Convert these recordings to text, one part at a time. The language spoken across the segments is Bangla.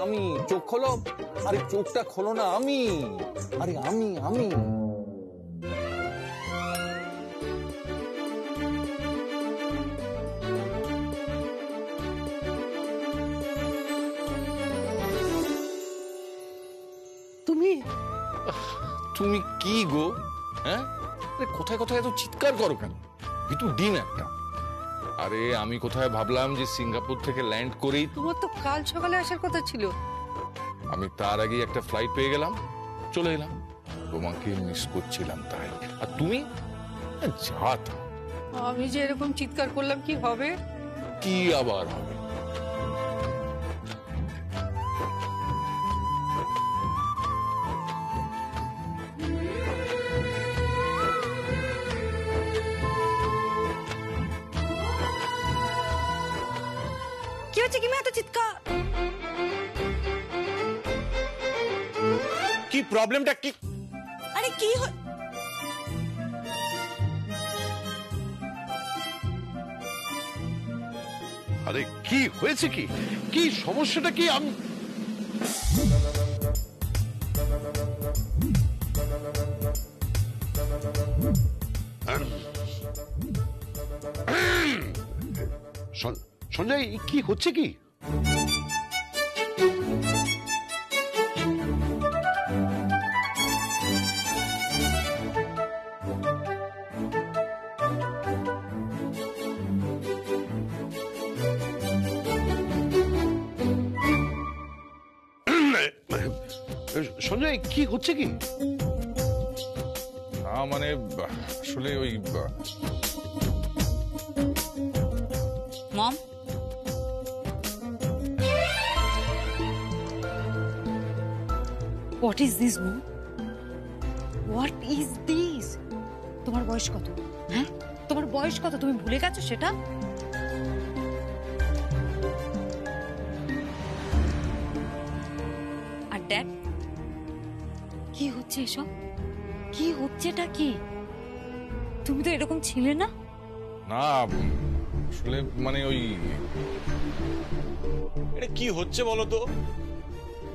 আমি চোখ খোলো, আরে চোখটা খোলো না। আমি আরে আমি আমি তুমি তুমি কি গো? হ্যাঁ, কোথায় কোথায় এত চিৎকার করো কেন? কিন্তু ডিম একটা। আরে আমি কোথায় ভাবলাম যে সিঙ্গাপুর থেকে ল্যান্ড করেই তোমার তো কাল সকালে আসার কথা ছিল। আমি তার আগেই একটা ফ্লাইট পেয়ে গেলাম, চলে এলাম। তোমাকে মিস করছিলাম তাই। আর তুমি যা তা। আমি যে এরকম চিৎকার করলাম কি হবে? কি আবার হবে? কি হচ্ছে কি এত চিৎকার? কি প্রবলেমটা কি? আরে কি আরে কি হয়েছে? কি কি সমস্যাটা কি? আমি সঞ্জয়, কি হচ্ছে কি? সঞ্জয়, কি হচ্ছে কি? না মানে আসলে ওই mom, what is this mom? What is this? তোমার বয়স কত? হ্যাঁ, তোমার বয়স কত? তুমি ভুলে গেছো সেটা? আর ড্যাড, কি হচ্ছে এসব? কি হচ্ছে এটা? কি তুমি তো এরকম ছিলে না। না আসলে মানে ওই এটা কি হচ্ছে বলো তো?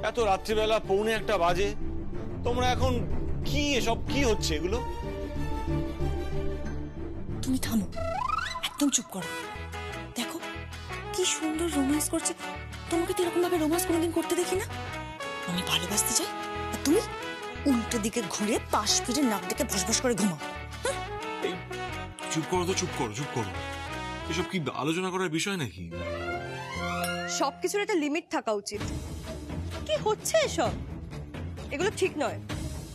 এত রাত্রিবেলা 1:45 বাজে, তোমরা এখন কি এসব কি হচ্ছে এগুলো? তুমি থামো, একদম চুপ করো। দেখো কি সুন্দর রোম্যান্স করছে। তোমাকে তো এরকম ভাবে রোম্যান্স কোনোদিন করতে দেখি না। আমি ভালোবাসতে চাই আর তুমি উল্টো দিকে ঘুরে পাশ ফিরে নাক ডেকে ভসভস করে ঘুমাও। এই চুপ করো তো, চুপ করো, চুপ করো। এসব কি আলোচনা করার বিষয় নাকি? সবকিছুর একটা লিমিট থাকা উচিত। কি হচ্ছে এসব? এগুলো ঠিক নয়।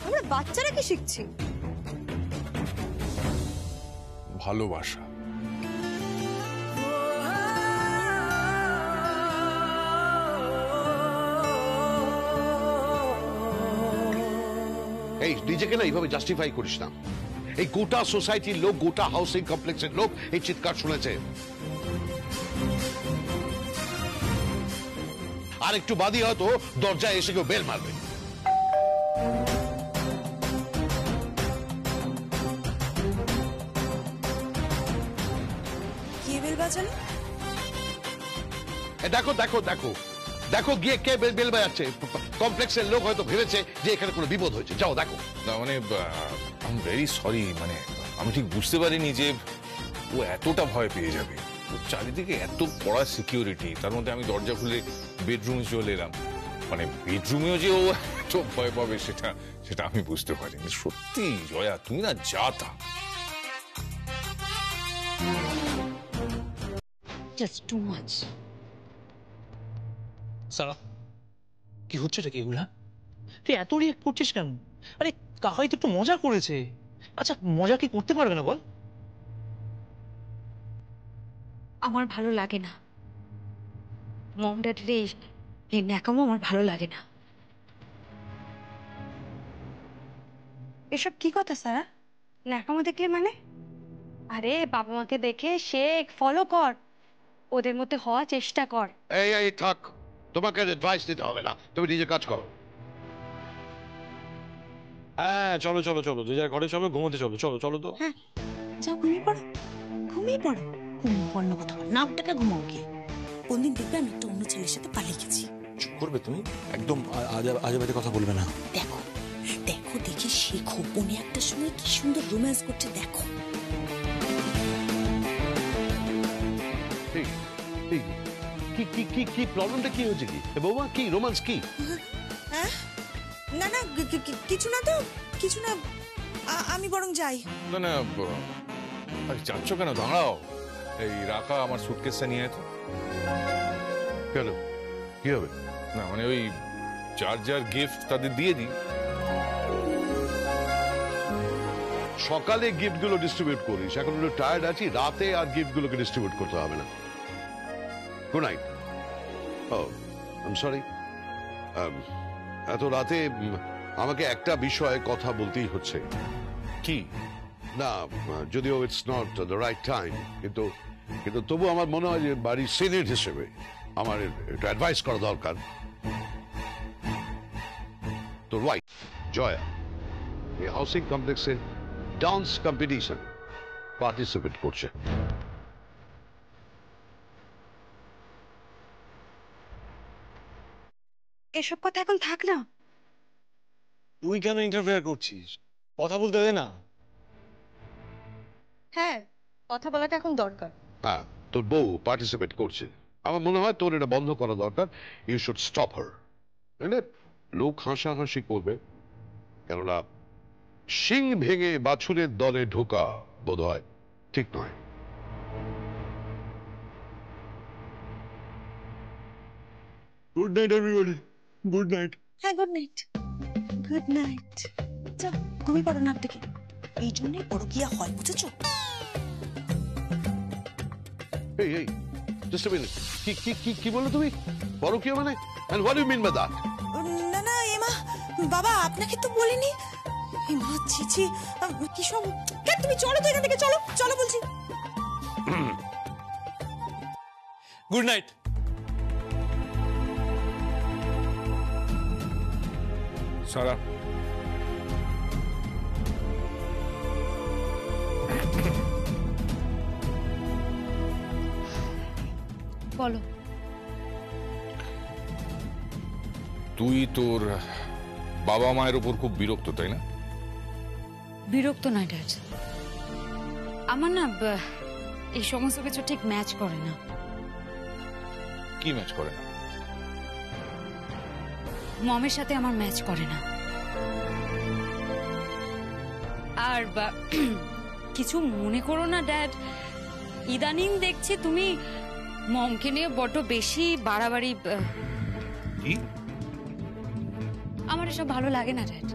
আমরা বাচ্চারা কি শিখছি? ভালোবাসা। এই নিজেকে না এইভাবে জাস্টিফাই করিস না। এই গোটা সোসাইটির লোক, গোটা হাউসিং কমপ্লেক্সের লোক এই চিৎকার শুনেছে। আর একটু বাদই হয়তো দরজায় এসে কেউ বেল মারবে। কে বেল বাজালো? দেখো দেখো দেখো দেখো গিয়ে কে বেল বাজাচ্ছে। কমপ্লেক্সের লোক হয়তো ভেবেছে যে এখানে কোনো বিপদ হয়েছে। যাও দেখো। না মানে আই এম ভেরি সরি, মানে আমি ঠিক বুঝতে পারিনি যে ও এতটা ভয় পেয়ে যাবে। ওর চারিদিকে এত কড়া সিকিউরিটি, তার মধ্যে আমি দরজা খুলে বেডরুমে চলে এলাম। মানে বেডরুমেও যে ও এত ভয় পাবে সেটা আমি বুঝতে পারিনি। সত্যি জয়া, তুমি না যা তা। Just too much. সারা, কি হচ্ছে কি এগুলা? তুই এত রিয়েক্ট করছিস কেন? আরে কাহাই তো একটু মজা করেছে। আচ্ছা মজা কি করতে পারবে না বল? আমার ভালো লাগে না মম ড্যাডির এই ন্যাকামো, আমার ভালো লাগে না। এসব কি কথা স্যার? ন্যাকামো দেখলে মানে? আরে বাবা মাকে দেখে শেখ, ফলো কর, ওদের মধ্যে হওয়ার চেষ্টা কর। এই এই থাক, তোমাকে অ্যাডভাইস দিতে হবে না, তুমি নিজে কাজ করো। হ্যাঁ চলো চলো চলো, যে যার ঘরে চলো, ঘুমোতে চলো। চলো চলো তো। হ্যাঁ যাও, ঘুমিয়ে পড়ো, ঘুমিয়ে পড়ো। ঘুমিয়ে পড়ার কথা বল, নাকটাকে ঘুমাও গিয়ে। কোনদিন দেখবে আমি একটা অন্য ছেলের সাথে পালিয়ে গেছি। করবে তুমি একদম আজে বাজে কথা বলবে না। দেখো দেখো দেখি শেখো, বোনে একটা সময় কি সুন্দর রোম্যান্স করছে দেখো। এই, এই, কি কি কি কি প্রবলেমটা কি হয়েছে কি বৌমা? কি রোমান্স কি? হ্যাঁ না না কিছু না তো, কিছু না, আমি বরং যাই। না না আরে যাচ্ছ কেন? দাঁড়াও, এই রাখা আমার সুটকেসটা নিয়ে তো। কেন কি হবে? না মানে ওই যার যার গিফট তাদের দিয়ে দিই। সকালে গিফট গুলো ডিস্ট্রিবিউট করিস, এখন একটু টায়ার্ড আছি, রাতে আর গিফট গুলোকে ডিস্ট্রিবিউট করতে হবে না। Good night. Oh I am sorry, এত রাতে আমাকে একটা বিষয়ে কথা বলতেই হচ্ছে। কি? না যদিও it's not the right time, কিন্তু কিন্তু তবু আমার মনে হয় যে বাড়ির সিনিয়র হিসেবে আমার একটু অ্যাডভাইস করা দরকার। তোর ওয়াইফ জয়া এই হাউসিং কমপ্লেক্সে ডান্স কম্পিটিশন পার্টিসিপেট করছে। এসব কথা এখন থাক না। তুই কেন ইন্টারফেয়ার করছিস? কথা বলতে দে না। হ্যাঁ, কথা বলাটা এখন দরকার। হ্যাঁ, তোর বউ পার্টিসিপেট করছে, আমার মনে হয় তোর এটা বন্ধ করা দরকার। ইউ শুড স্টপ হার। মানে লোক হাসাহাসি করবে, কেননা শিং ভেঙে বাছুরের দলে ঢোকা বোধ হয় ঠিক নয়। Good night everybody, good night. হ্যাঁ গুড নাইট, গুড নাইট। যাও ঘুমিয়ে পড়ো না থেকে, এই জন্যই বড় গিয়া হয় বুঝেছো? এই এই জাস্ট আ মিনিট, কি কি কি কি বললে তুমি? বড় কি মানে? And what do you mean by that? না না এমা, বাবা আপনাকে তো বলিনি। এমা ছিছি কি সব, কেন তুমি চলো তো এখান থেকে, চলো চলো বলছি। Good night. সারা বলো। তুই তোর বাবা মায়ের উপর খুব বিরক্ত, তাই না? বিরক্ত নয় ড্যাড, আমার না এই সমস্ত কিছু ঠিক ম্যাচ করে না। কি ম্যাচ করে না? মমের সাথে আমার ম্যাচ করে না। আর কিছু মনে করো না ড্যাড, ইদানিং দেখছি তুমি মমকে নিয়ে বড্ড বেশি বাড়াবাড়ি। কি? আমার এসব ভালো লাগে না ড্যাড,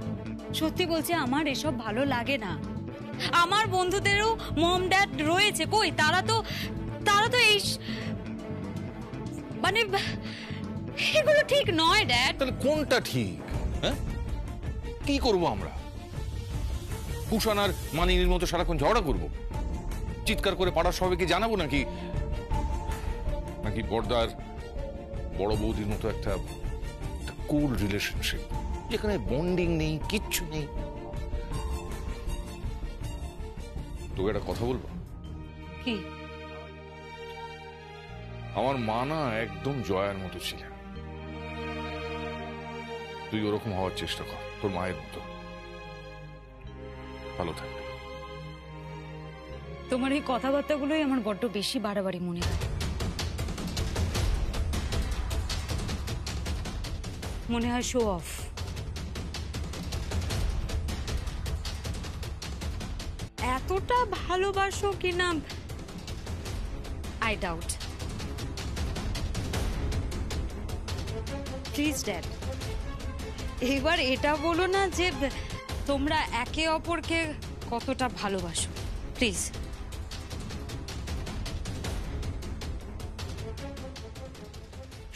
সত্যি বলছি আমার এসব ভালো লাগে না। আমার বন্ধুদেরও মম ড্যাড রয়েছে, কই তারা তো এই মানে এগুলো ঠিক নয় ড্যাড। তাহলে কোনটা ঠিক? হ্যাঁ, কি করবো আমরা? কুষাণ আর মানিনীর মতো সারাক্ষণ ঝগড়া করবো, চিৎকার করে পাড়ার সবাইকে জানাবো, নাকি নাকি পর্দার বড় বৌদির মতো একটা কুল রিলেশনশিপ যেখানে বন্ডিং নেই, কিচ্ছু নেই? তোকে একটা কথা বলবো? কি? আমার মা না একদম জয়ার মতো ছিলেন। তুই ওরকম হওয়ার চেষ্টা কর, তোর মায়ের মতো। ভালো থাক। তোমার এই কথাবার্তাগুলোই আমার বড্ড বেশি বাড়াবাড়ি মনে হয়। মনে হয় শো অফ। এতটা ভালোবাসো কিনা আই ডাউট। প্লিজ ড্যাড, এবার এটা বলো না যে তোমরা একে অপরকে কতটা ভালোবাসো, প্লিজ।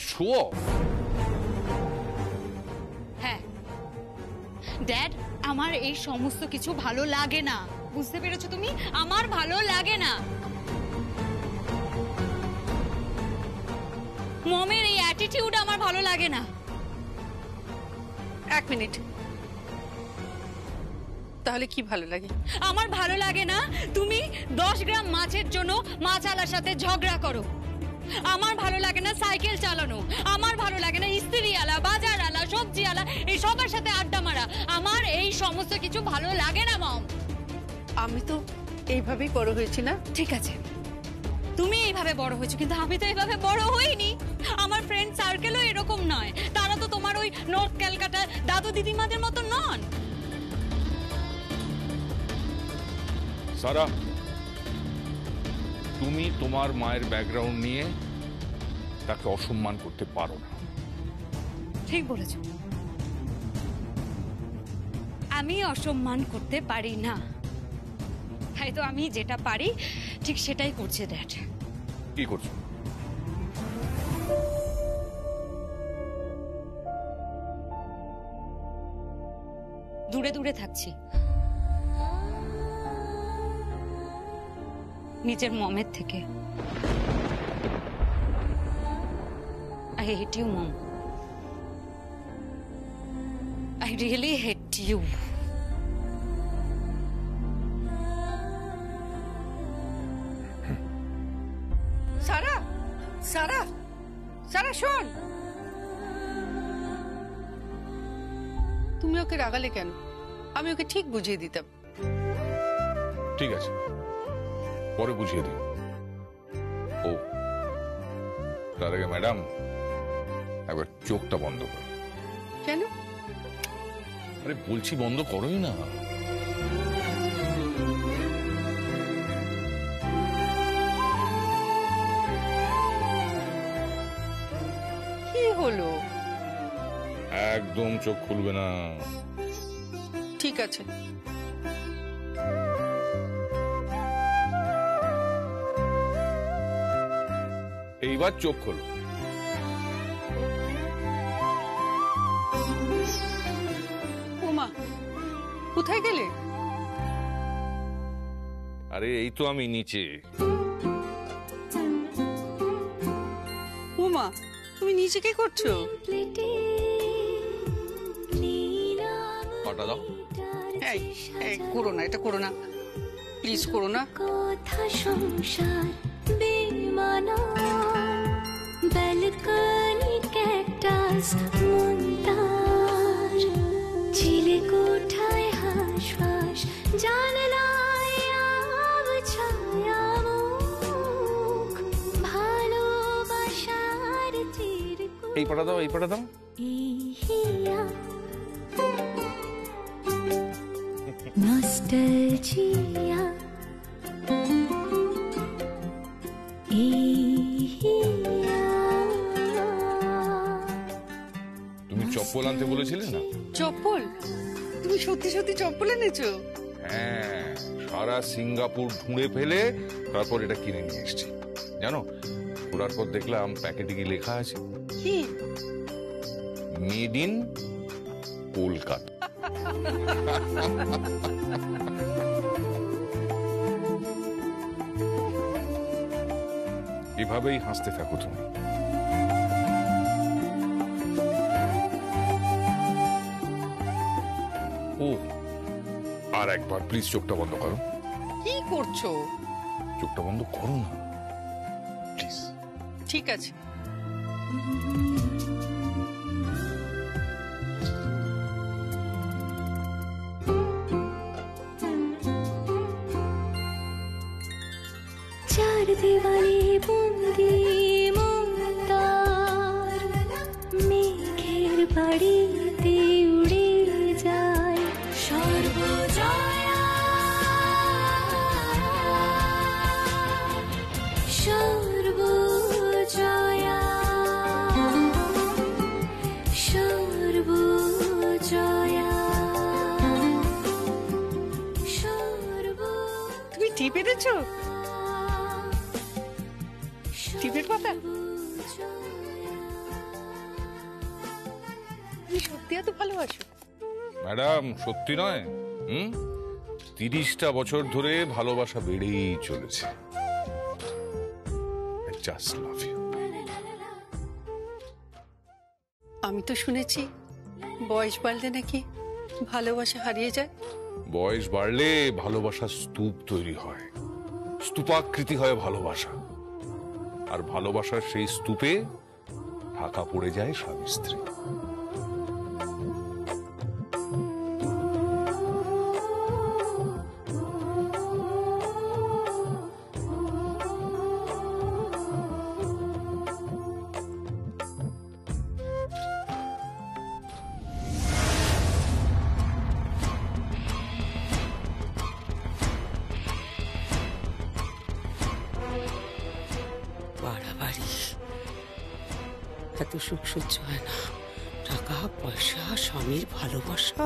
Show off? হ্যাঁ ড্যাড, আমার এই সমস্ত কিছু ভালো লাগে না, বুঝতে পেরেছো তুমি? আমার ভালো লাগে না। মমের এই অ্যাটিটিউড আমার ভালো লাগে না। এক মিনিট, তাহলে কি ভালো লাগে? আমার ভালো লাগে না তুমি 10 গ্রাম মাছের জন্য মাছওয়ালার সাথে ঝগড়া করো। আমার ভালো লাগে না সাইকেল চালানো। আমার ভালো লাগে না হিস্টেরিয়া আমার এই সমস্ত কিছু ভালো লাগে না মম। আমি তো এইভাবেই বড় হয়েছি না। ঠিক আছে, তুমি এইভাবে বড় হয়েছো, কিন্তু আমি তো এইভাবে বড় হইনি। আমার ফ্রেন্ড সার্কেলও এরকম নয়, তারা তো তোমার ওই নর্থ ক্যালকাটার দাদু দিদিমাদের মতো নন। সারা, তুমি তোমার মায়ের ব্যাকগ্রাউন্ড নিয়ে তাকে অসম্মান করতে পারো না। ঠিক বলেছো, আমি অসম্মান করতে পারি না। তাই তো আমি যেটা পারি ঠিক সেটাই করছে ড্যাড। কি করছো? দূরে দূরে থাকছি, নিজের মমের থেকে। I hate you, Mom. I really hate you. সারা, সারা, সারা শোন। তুমি ওকে রাগালে কেন? আমি ওকে ঠিক বুঝিয়ে দিতাম। ঠিক আছে, পরে বুঝিয়ে দিই। ও, তার আগে ম্যাডাম একবার চোখটা বন্ধ করো। কেন? আরে বলছি বন্ধ করোই না। কি হলো? একদম চোখ খুলবে না। ঠিক আছে। এইবার চোখ খোলো। ওমা, কোথায় গেলে? আরে এই তো আমি নিচে। ওমা, তুমি নিচে কি করছো? পাটা দাও। এই, এই করো না, এটা করো না, প্লিজ করো না। কথা সংসার বেমানা ব্যালকনি ক্যাকটাস মন্দার ঝিলে কোঠায় হাঁসফাঁস জানলায় আব ছায়া মুখ ভালোবাসার চিরকুট এই পাটা দাও, এই পাটা দাও। ইহিয়া নস্টালজিয়া তুমি চপ্পল আনতে বলেছিলে না? চপ্পল? তুমি সত্যি সত্যি চপ্পল এনেছো? হ্যাঁ, সারা সিঙ্গাপুর ঢুঁড়ে ফেলে তারপর এটা কিনে নিয়ে এসেছি। জানো, ঘোরার পর দেখলাম প্যাকেটে কি লেখা আছে, কি? Made in Kolkata. এভাবেই হাসতে থাকো তুমি। ও, আর একবার প্লিজ চোখটা বন্ধ করো। কি করছো? চোখটা বন্ধ করো না প্লিজ। ঠিক আছে। চার দেওয়ালে বন্দি মমতার মেঘের বাড়িতে উড়ে যায় সর্বজয়া সর্বজয়া সর্বজয়া তুমি টিপ এনেছো? টিপের পাতা? তুমি সত্যি এত ভালোবাসো? ম্যাডাম, সত্যি নয়। 30টা বছর ধরে ভালোবাসা বেড়েই চলেছে। I just love you. আমি তো শুনেছি বয়স বাড়লে নাকি ভালোবাসা হারিয়ে যায়। বয়স বাড়লে ভালোবাসার স্তূপ তৈরি হয়, স্তূপাকৃতি হয় ভালোবাসা, আর ভালোবাসার সেই স্তূপে ঢাকা পড়ে যায় স্বামী স্ত্রী। তো সুখ সহ্য হয় না। টাকা পয়সা, স্বামীর ভালোবাসা।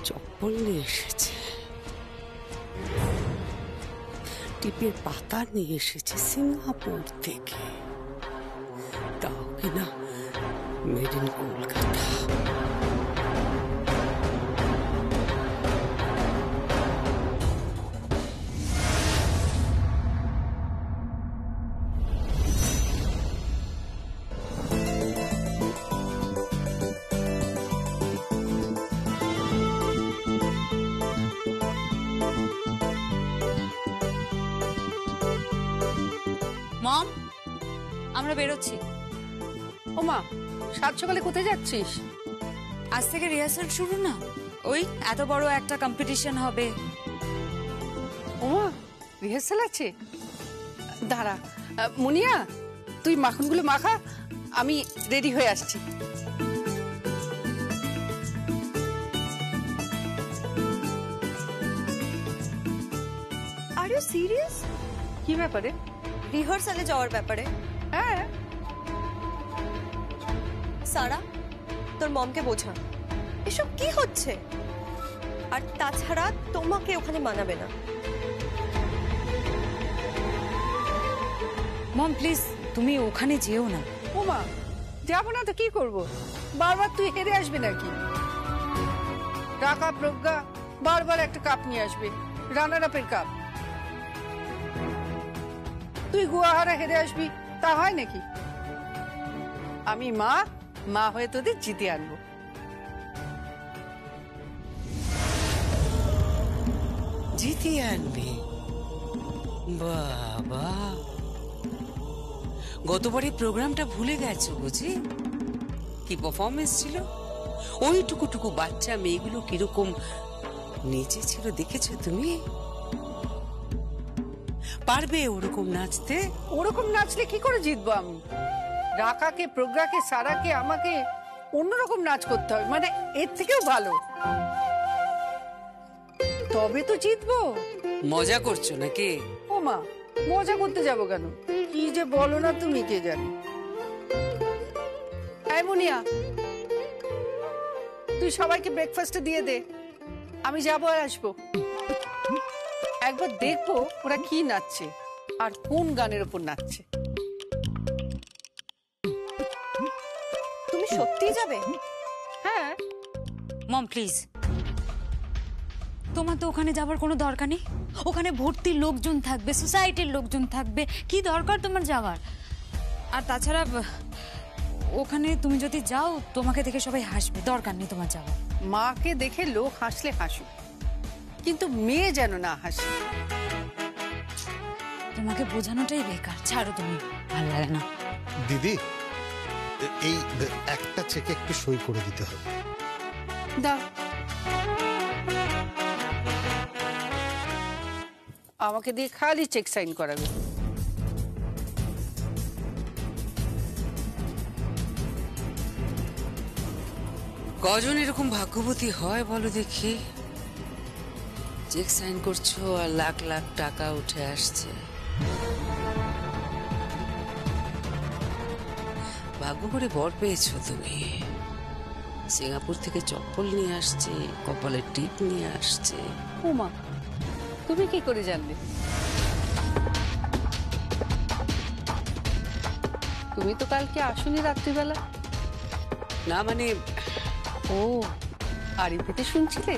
চপ্পল নিয়ে এসেছে, টিপের পাতা নিয়ে এসেছে সিঙ্গাপুর থেকে, তাও কিনা মেড ইন কলকাতা। মম, আমরা বেরোচ্ছি। ওমা, সাত সকালে কোথায় যাচ্ছিস? আজ থেকে রিহার্সাল শুরু না, ওই এত বড় একটা কম্পিটিশন হবে। ওমা, রিহার্সাল আছে? দাঁড়া, মুনিয়া তুই মাখনগুলো মাখা, আমি রেডি হয়ে আসছি। Are you serious? কি ব্যাপারে? রিহার্সালে যাওয়ার ব্যাপারে? হ্যাঁ। সারা, তোর মমকে বোঝা এসব কি হচ্ছে। আর তাছাড়া তোমাকে ওখানে মানাবে না। মম প্লিজ, তুমি ওখানে যেও না। ওমা, যাবো না তো কি করব? বারবার তুই হেরে আসবে নাকি? টাকা প্রজ্ঞা বারবার একটা কাপ নিয়ে আসবে, রানার আপের কাপ। তুই গুয়াহারা হেরে আসবি, তা হয় নাকি? আমি মা হয়ে তোদের জিতে আনবো। জিতিয়ে আনবে? বাবা, গতবারের প্রোগ্রামটা ভুলে গেছো বুঝি? কি পারফরমেন্স ছিল? ওই টুকু বাচ্চা মেয়েগুলো কিরকম নেচে ছিল দেখেছো তুমি? পারবে ওরকম নাচতে? ওরকম নাচলে কি করে জিতবো আমি? রাকাকে, প্রজ্ঞাকে, সারাকে আমাকে অন্যরকম নাচ করতে হবে, মানে এর থেকেও ভালো, তবে তো জিতবো। মজা করছো নাকি? ও মা, মজা করতে যাবো কেন? কি যে বলো না তুমি, কে জানে। এই মুনিয়া, তুই সবাইকে ব্রেকফাস্টে দিয়ে দে, আমি যাবো আর আসবো। একবার দেখবো ওরা কি নাচছে আর কোন গানের উপর নাচছে। তুমি সত্যিই যাবে? হ্যাঁ। মম প্লিজ, তোমার তো ওখানে যাবার কোনো দরকার নেই। ওখানে ভর্তি লোকজন থাকবে, সোসাইটির লোকজন থাকবে, কি দরকার তোমার যাওয়ার? আর তাছাড়া ওখানে তুমি যদি যাও তোমাকে দেখে সবাই হাসবে, দরকার নেই তোমার যাওয়ার। মাকে দেখে লোক হাসলে হাসুক, কিন্তু মেয়ে যেন না হাসে। তোমাকে বোঝানোটাই বেকার, ছাড়ো তুমি, ভালো লাগে না। দিদি, এই একটা চেকে একটু সই করে দিতে হবে। দাও, আমাকে দিয়ে খালি চেক সাইন করাবে। কজন এরকম ভাগ্যবতী হয় বলো দেখি? চেক সাইন করছো আর লাখ লাখ টাকা উঠে আসছে। ভাগ্য করে বর পেয়েছো তুমি। সিঙ্গাপুর থেকে চপ্পল নিয়ে আসছে, কপালের টিপ নিয়ে আসছে। উমা, তুমি কি করে জানলে? তুমি তো কালকে আসুনি রাত্রিবেলা। না মানে, ও আরিফিতে শুনছিলে?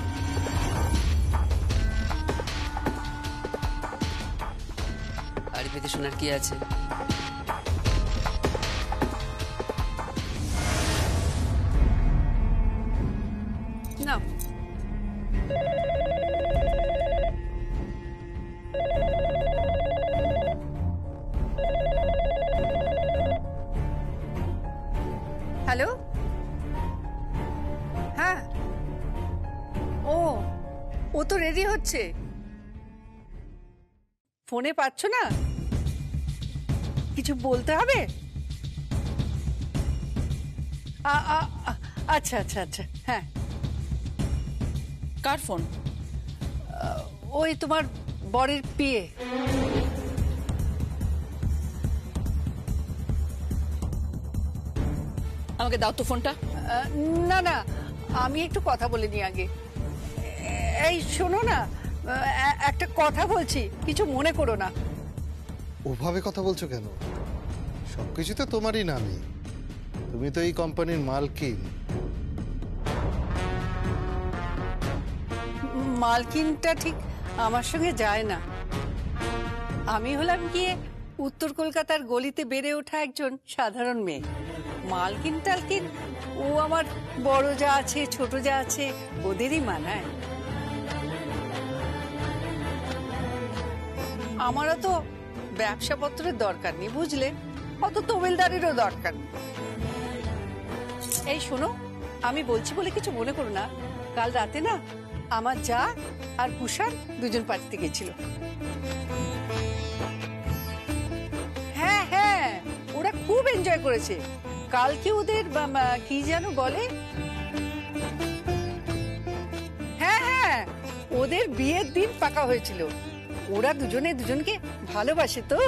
আরিফিতে শোনার কি আছে? না, হ্যালো, হ্যাঁ, ও তো রেডি হচ্ছে। ফোনে পাচ্ছ না? কিছু বলতে হবে? আচ্ছা আচ্ছা আচ্ছা, হ্যাঁ। কার ফোন? ওই তোমার বরের পিয়ে। আমাকে দাও তো ফোনটা। না না, আমি একটু কথা বলে নি আগে। এই শোনো না, একটা কথা বলছি, কিছু মনে করো না। ওভাবে কথা বলছো কেন? সবকিছু তো তোমারই নামে, তুমি তো এই কোম্পানির মালকিন। মালকিনটা ঠিক আমার সঙ্গে যায় না। আমি হলাম গিয়ে উত্তর কলকাতার গলিতে বেড়ে ওঠা একজন সাধারণ মেয়ে। মালকিন টালকিন ও আমার বড় যা আছে ছোট যা আছে ওদেরই মানায়। আমারও তো ব্যবসাপত্রের দরকার নেই, বুঝলে, অত তহবিলদারেরও দরকার নেই। এই শোনো, আমি বলছি বলে কিছু মনে করো না, কাল রাতে না আমার যা আর কুষাণ দুজন পার্টিতে গেছিল। হ্যাঁ হ্যাঁ, ওরা খুব এনজয় করেছে। কালকে ওদের কি যেন বলে, হ্যাঁ হ্যাঁ, ওদের বিয়ের দিন পাকা হয়েছিল। ওরা দুজনে দুজনকে ভালোবাসে তো।